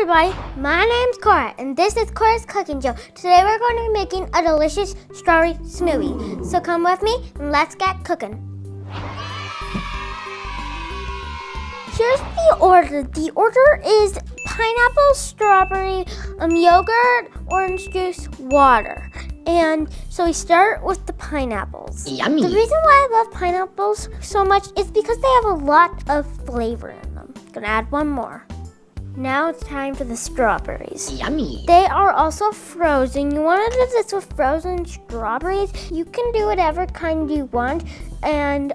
everybody, my name's Corra, and this is Corra's Cooking Show. Today we're going to be making a delicious strawberry smoothie. So come with me and let's get cooking. Here's the order. The order is pineapple, strawberry, yogurt, orange juice, water. And so we start with the pineapples. Yummy. The reason why I love pineapples so much is because they have a lot of flavor in them. Gonna add one more. Now it's time for the strawberries. Yummy. They are also frozen. You want to do this with frozen strawberries. You can do whatever kind you want, and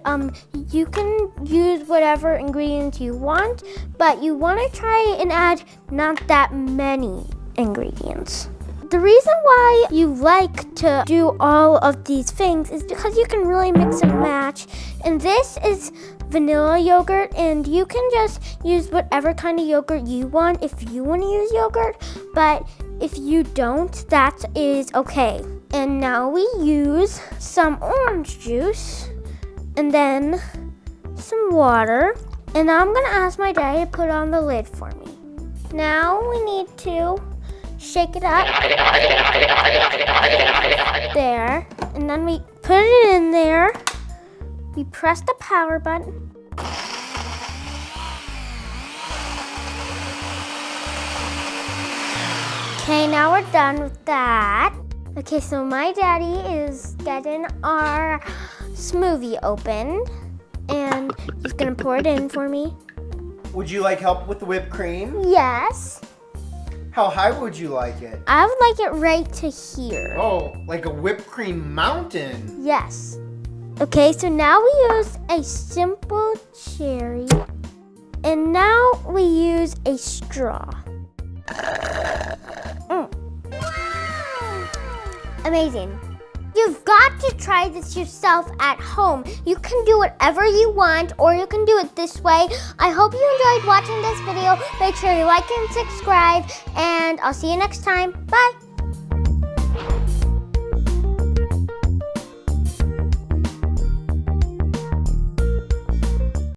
you can use whatever ingredients you want, but you want to try and add not that many ingredients. The reason why you like to do all of these things is because you can really mix and match. And this is vanilla yogurt, and you can just use whatever kind of yogurt you want if you want to use yogurt, but if you don't, that is okay. And now we use some orange juice and then some water. And now I'm gonna ask my daddy to put on the lid for me. Now we need to shake it up there, and then we put it in there. We press the power button. Okay, now we're done with that. Okay, so my daddy is getting our smoothie open, and he's gonna pour it in for me. Would you like help with the whipped cream? Yes. How high would you like it? I would like it right to here. Oh, like a whipped cream mountain. Yes. Okay, so now we use a simple cherry, and now we use a straw. Amazing. You've got to try this yourself at home. You can do whatever you want, or you can do it this way. I hope you enjoyed watching this video. Make sure you like and subscribe, and I'll see you next time. Bye.